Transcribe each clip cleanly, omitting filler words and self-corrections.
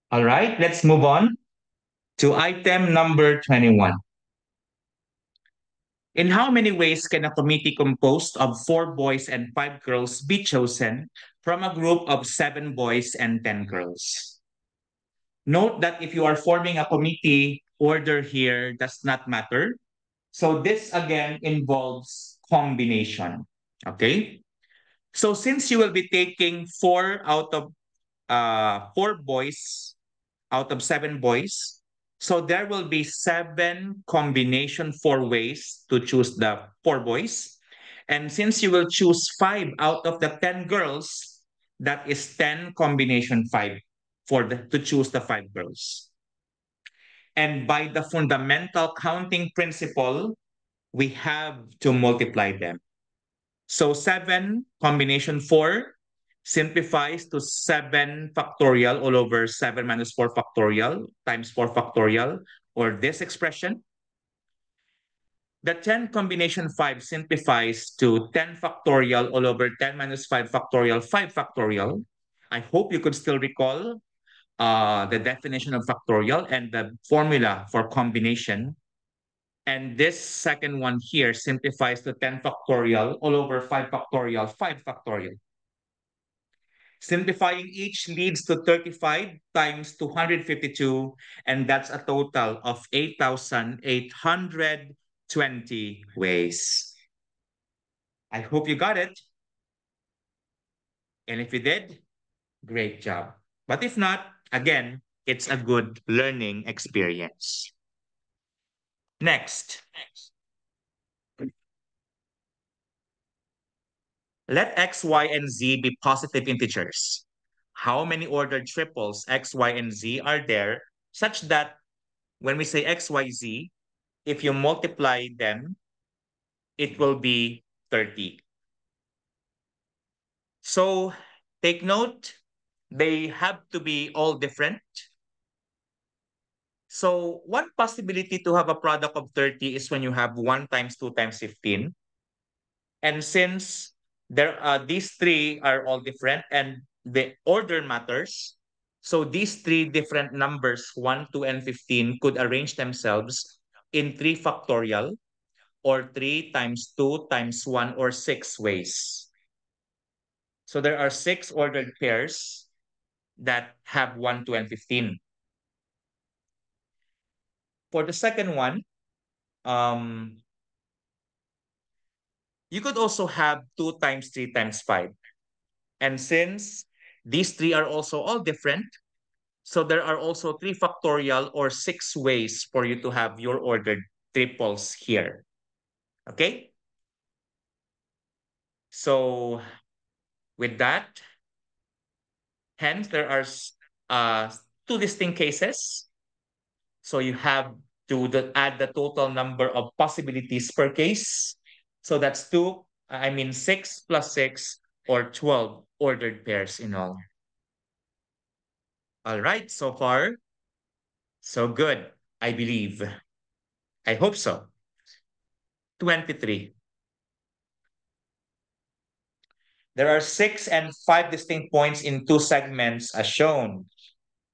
All right, let's move on to item number 21. In how many ways can a committee composed of four boys and five girls be chosen from a group of seven boys and 10 girls? Note that if you are forming a committee, order here does not matter. So this again involves combination. Okay. So since you will be taking four out of four boys out of seven boys, so there will be seven combination four ways to choose the four boys. And since you will choose five out of the 10 girls, that is 10 combination five for the to choose the five girls. And by the fundamental counting principle, we have to multiply them. So 7 combination 4 simplifies to 7 factorial all over 7 minus 4 factorial times 4 factorial, or this expression. The 10 combination 5 simplifies to 10 factorial all over 10 minus 5 factorial 5 factorial. I hope you could still recall the definition of factorial and the formula for combination. And this second one here simplifies to 10 factorial all over 5 factorial 5 factorial. Simplifying each leads to 35 times 252, and that's a total of 8,820 ways. I hope you got it. And if you did, great job. But if not, again, it's a good learning experience. Next, let x, y, and z be positive integers. How many ordered triples x, y, and z are there such that when we say x, y, z, if you multiply them, it will be 30. So take note, they have to be all different. So one possibility to have a product of 30 is when you have 1 times 2 times 15. And since these three are all different and the order matters, so these three different numbers, 1, 2, and 15, could arrange themselves in 3 factorial or 3 times 2 times 1 or 6 ways. So there are 6 ordered pairs that have 1, 2, and 15. For the second one, um, you could also have 2 times 3 times 5. And since these three are also all different, so there are also 3 factorial or 6 ways for you to have your ordered triples here. Okay? So with that, hence there are uh, two distinct cases. So you have to add the total number of possibilities per case. So that's 6 plus 6 or 12 ordered pairs in all. All right, so far, so good, I believe. I hope so. 23. There are 6 and 5 distinct points in 2 segments as shown.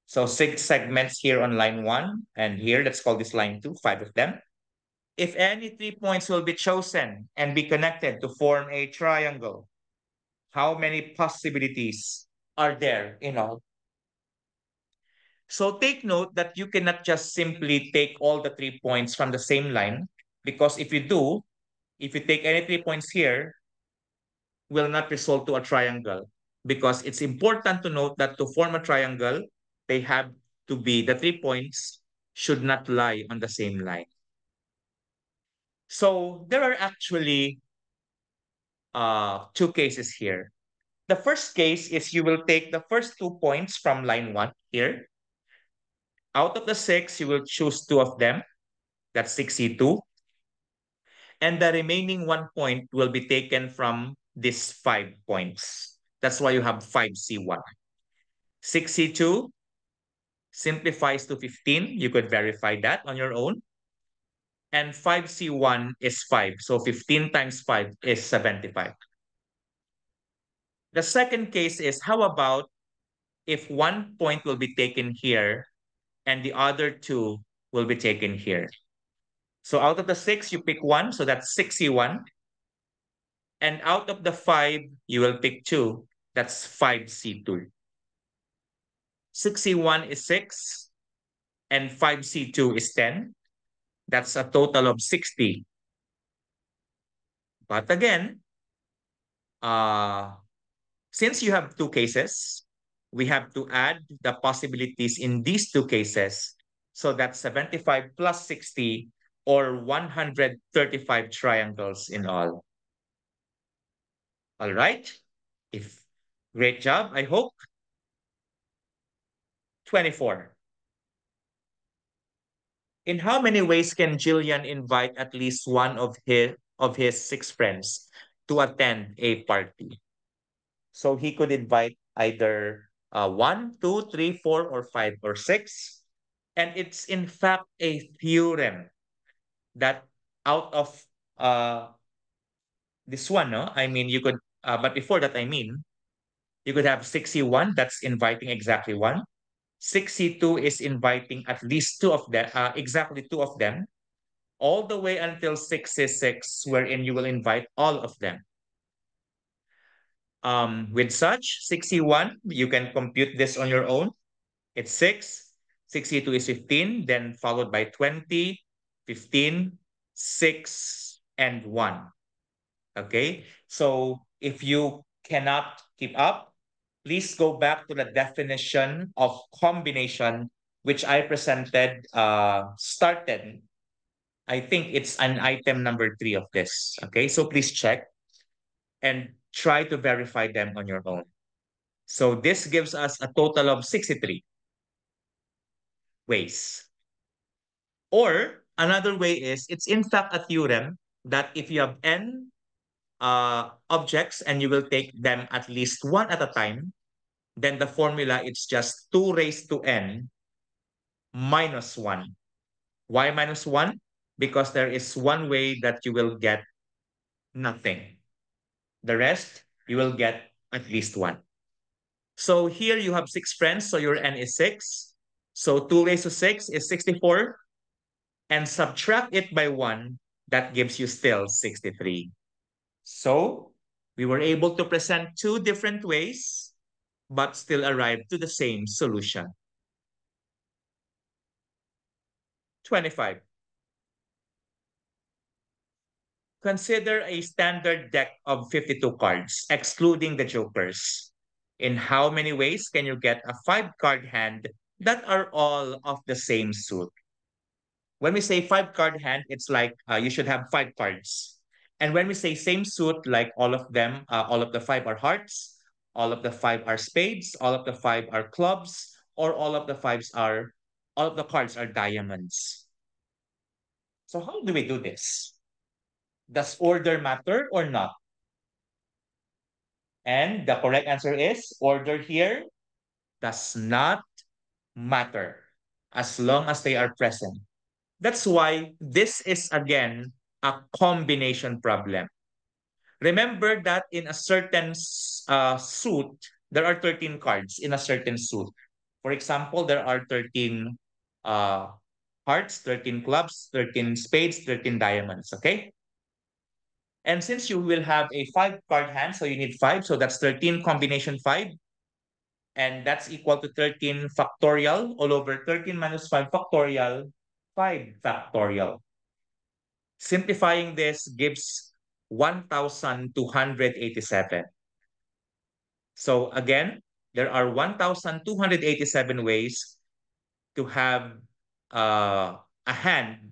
So 6 segments here on line 1, and here, let's call this line 2, 5 of them. If any 3 points will be chosen and be connected to form a triangle, how many possibilities are there in all? So take note that you cannot just simply take all the 3 points from the same line, because if you do, if you take any 3 points here, will not result to a triangle, because it's important to note that to form a triangle, they have to be, the 3 points should not lie on the same line. So there are actually two cases here. The first case is you will take the first 2 points from line 1 here. Out of the 6, you will choose 2 of them. That's 6C2. And the remaining 1 point will be taken from these 5 points. That's why you have 5C1. 6C2 simplifies to 15. You could verify that on your own. And 5C1 is 5. So 15 times 5 is 75. The second case is, how about if one point will be taken here and the other two will be taken here. So out of the six, you pick one, so that's 6C1. And out of the five, you will pick two, that's 5C2. 6C1 is 6, and 5C2 is 10. That's a total of 60. But again, uh, since you have two cases, we have to add the possibilities in these two cases. So that's 75 plus 60, or 135 triangles in all. All right? If Great job, I hope. 24. In how many ways can Jillian invite at least one of his six friends to attend a party? So he could invite either one, two, three, four, or five, or six. And it's in fact a theorem that out of uh, this one, no? I mean, you could, but before that, I mean, you could have 61, that's inviting exactly one. 62 is inviting at least two of them, exactly two of them, all the way until 66, wherein you will invite all of them. With such, 61, you can compute this on your own. It's 6, 62 is 15, then followed by 20, 15, 6, and 1. Okay, so if you cannot keep up, please go back to the definition of combination, which I presented, started. I think it's an item number 3 of this. Okay, so please check and try to verify them on your own. So this gives us a total of 63 ways. Or another way is, it's in fact a theorem that if you have n objects and you will take them at least one at a time, then the formula is just 2 raised to n minus 1. Why minus 1? Because there is one way that you will get nothing. The rest, you will get at least 1. So here you have 6 friends, so your n is 6. So 2 raised to 6 is 64. And subtract it by 1, that gives you still 63. So we were able to present two different ways, but still arrive to the same solution. 25. Consider a standard deck of 52 cards, excluding the jokers. In how many ways can you get a 5-card hand that are all of the same suit? When we say 5-card hand, it's like you should have 5 cards. And when we say same suit, like all of them, all of the 5 are hearts, all of the 5 are spades, all of the 5 are clubs, or all of the cards are diamonds. So how do we do this? Does order matter or not? And the correct answer is order here does not matter as long as they are present. That's why this is again a combination problem. Remember that in a certain suit, there are 13 cards in a certain suit. For example, there are 13 uh, hearts, 13 clubs, 13 spades, 13 diamonds, okay? And since you will have a 5-card hand, so you need 5, so that's 13 combination 5. And that's equal to 13 factorial all over 13 minus 5 factorial, 5 factorial. Simplifying this gives 1,287. So again, there are 1,287 ways to have a hand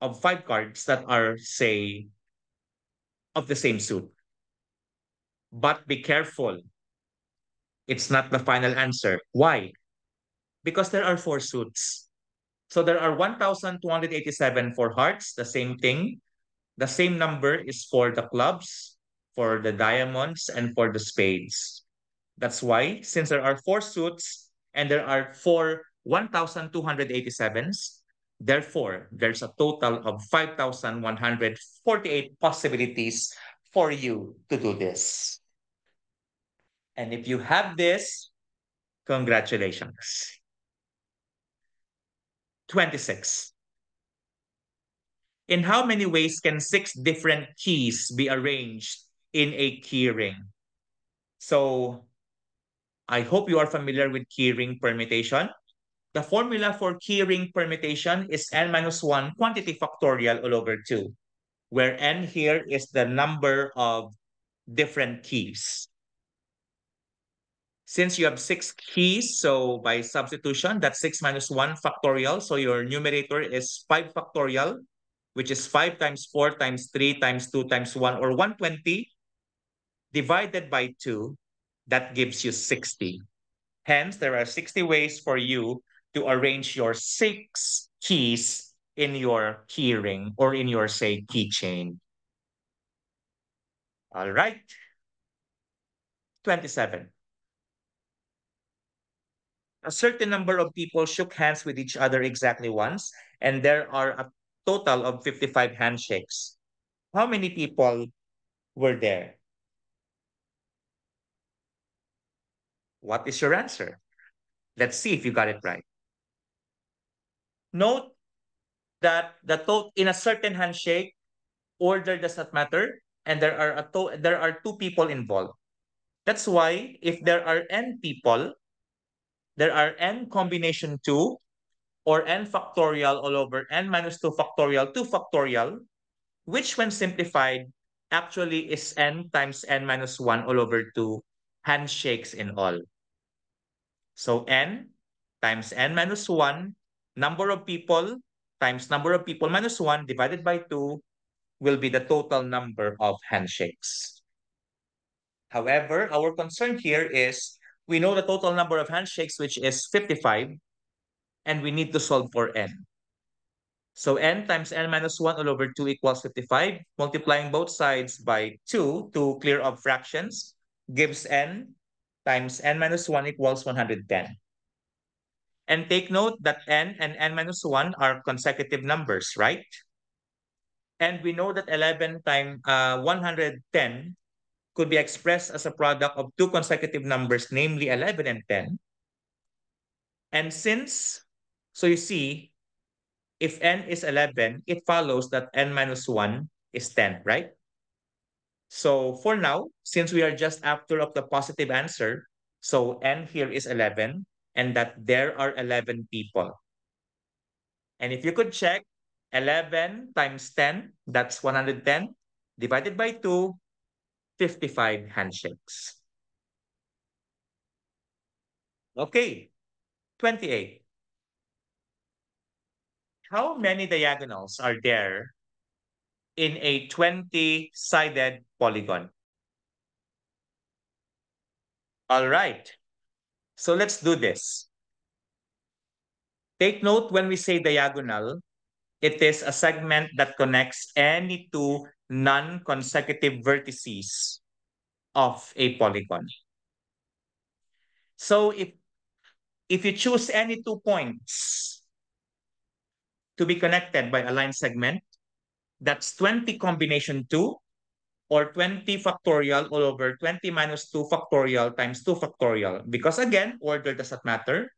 of 5 cards that are, say, of the same suit. But be careful. It's not the final answer. Why? Because there are 4 suits. So there are 1,287 for hearts, the same thing. The same number is for the clubs, for the diamonds, and for the spades. That's why, since there are 4 suits and there are 4 1,287s, therefore, there's a total of 5,148 possibilities for you to do this. And if you have this, Congratulations. 26. In how many ways can six different keys be arranged in a keyring? So I hope you are familiar with keyring permutation. The formula for keyring permutation is n minus 1 quantity factorial all over 2, where n here is the number of different keys. Since you have six keys, so by substitution, that's 6 minus 1 factorial. So your numerator is 5 factorial, which is 5 times 4 times 3 times 2 times 1, or 120 divided by 2. That gives you 60. Hence, there are 60 ways for you to arrange your six keys in your keyring or in your, say, keychain. All right. 27. A certain number of people shook hands with each other exactly once, and there are a total of 55 handshakes. How many people were there? What is your answer? Let's see if you got it right. Note that in a certain handshake, order does not matter, and there are two people involved. That's why if there are n people, there are n combination 2 or n factorial all over n minus 2 factorial 2 factorial, which when simplified actually is n times n minus 1 all over 2 handshakes in all. So n times n minus 1, number of people times number of people minus 1 divided by 2 will be the total number of handshakes. However, our concern here is we know the total number of handshakes, which is 55, and we need to solve for n. So n times n minus 1 all over 2 equals 55. Multiplying both sides by 2 to clear up fractions gives n times n minus 1 equals 110. And take note that n and n minus 1 are consecutive numbers, right? And we know that 11 times 110 could be expressed as a product of two consecutive numbers, namely 11 and 10. And so you see, if n is 11, it follows that n minus 1 is 10, right? So for now, since we are just after of the positive answer, so n here is 11, and that there are 11 people. And if you could check, 11 times 10, that's 110, divided by 2, 55 handshakes. Okay, 28. How many diagonals are there in a 20-sided polygon? All right, so let's do this. Take note when we say diagonal, it is a segment that connects any two non-consecutive vertices of a polygon. So if you choose any 2 points to be connected by a line segment, that's 20 combination 2 or 20 factorial all over 20 minus 2 factorial times 2 factorial. Because again, order does not matter.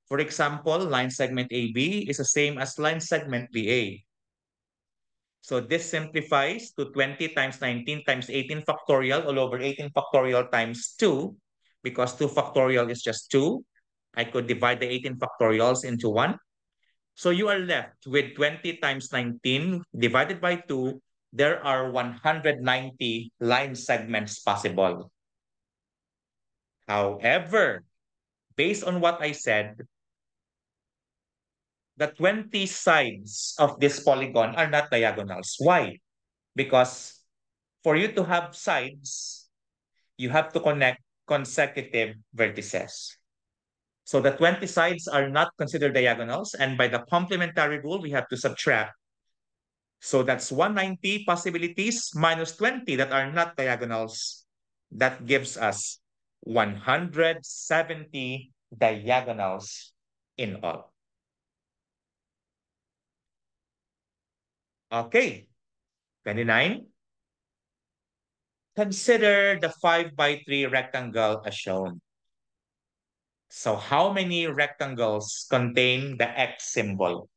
For example, line segment AB is the same as line segment BA. So this simplifies to 20 times 19 times 18 factorial all over 18 factorial times 2. Because 2 factorial is just 2. I could divide the 18 factorials into 1. So you are left with 20 times 19 divided by 2. There are 190 line segments possible. However, based on what I said, the 20 sides of this polygon are not diagonals. Why? Because for you to have sides, you have to connect consecutive vertices. So the 20 sides are not considered diagonals, and by the complementary rule, we have to subtract. So that's 190 possibilities minus 20 that are not diagonals. That gives us 170 diagonals in all. Okay, 29. Consider the 5 by 3 rectangle as shown. So how many rectangles contain the X symbol?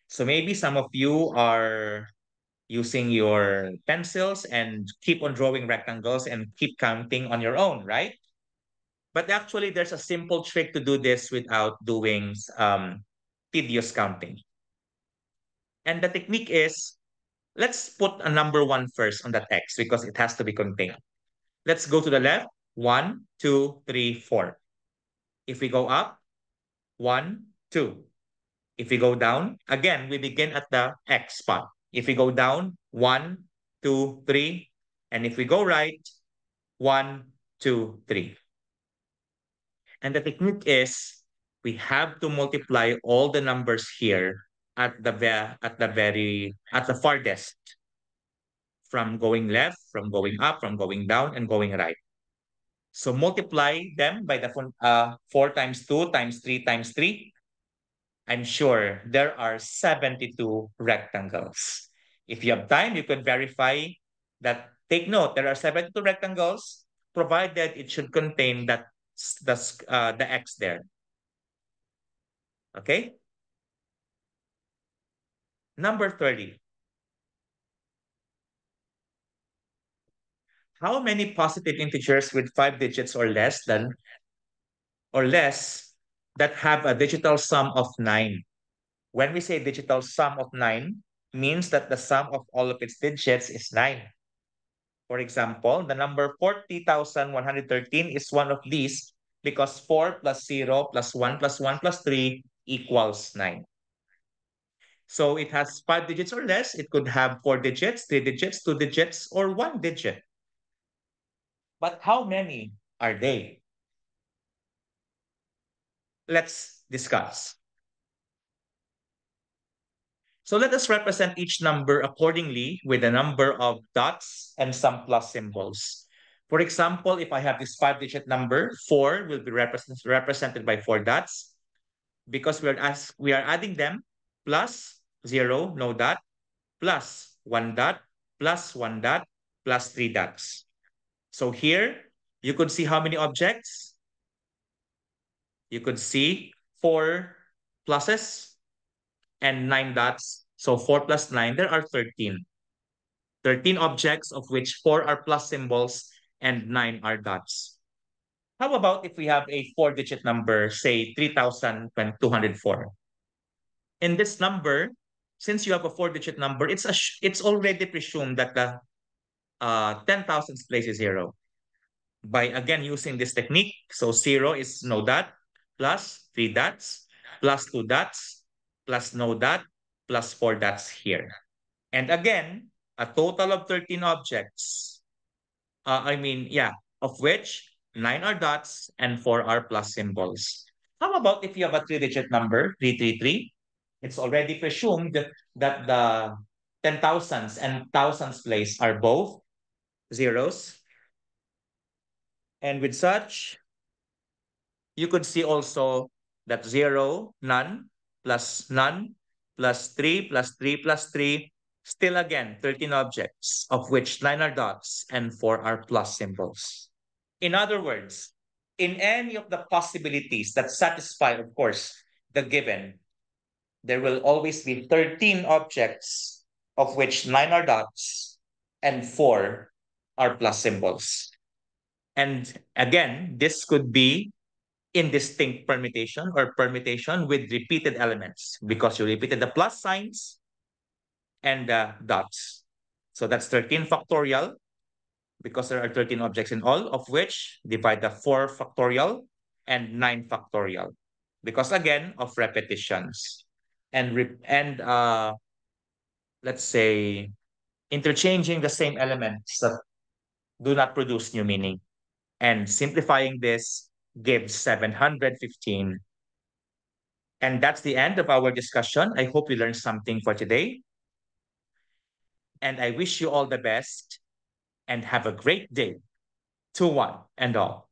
So maybe some of you are using your pencils and keep on drawing rectangles and keep counting on your own, right? But actually, there's a simple trick to do this without doing tedious counting. And the technique is, let's put a number one first on that X because it has to be contained. Let's go to the left. One, two, three, four. If we go up, one, two. If we go down, again, we begin at the X spot. If we go down, one, two, three. And if we go right, one, two, three. And the technique is we have to multiply all the numbers here at the farthest, from going left, from going up, from going down, and going right. So multiply them by the 4 times 2 times 3 times 3. I'm sure there are 72 rectangles. If you have time, you could verify that. Take note, there are 72 rectangles, provided it should contain the X there. Okay? Number 30. How many positive integers with 5 digits or less that have a digital sum of 9? When we say digital sum of 9, means that the sum of all of its digits is 9. For example, the number 40,113 is one of these because 4 plus 0 plus 1 plus 1 plus 3 equals 9. So it has 5 digits or less. It could have 4 digits, 3 digits, 2 digits, or 1 digit. But how many are they? Let's discuss. So let us represent each number accordingly with a number of dots and some plus symbols. For example, if I have this 5 digit number, 4 will be represented by 4 dots because we are adding them, plus 0, no dot, plus 1 dot, plus 1 dot, plus 3 dots. So here you could see how many objects? You could see 4 pluses and 9 dots. So 4 plus 9, there are 13. 13 objects, of which 4 are plus symbols and 9 are dots. How about if we have a 4 digit number, say 3,204? In this number, since you have a 4 digit number, it's already presumed that the 10,000th place is 0. By again using this technique, so 0 is no dot, plus 3 dots, plus 2 dots, plus no dot, plus 4 dots here. And again, a total of 13 objects. Of which 9 are dots and 4 are plus symbols. How about if you have a 3 digit number, 333? It's already presumed that the 10,000s and thousands place are both zeros. And with such, you could see also that 0, none, plus 3, plus 3, plus 3, still again, 13 objects, of which 9 are dots and 4 are plus symbols. In other words, in any of the possibilities that satisfy, of course, the given, there will always be 13 objects, of which 9 are dots and 4 are plus symbols. And again, this could be indistinct permutation or permutation with repeated elements because you repeated the plus signs and the dots. So that's 13 factorial because there are 13 objects in all, of which divide the 4 factorial and 9 factorial because again of repetitions and let's say interchanging the same elements that do not produce new meaning, and simplifying this gives 715. And that's the end of our discussion. I hope you learned something for today. And I wish you all the best and have a great day to one and all.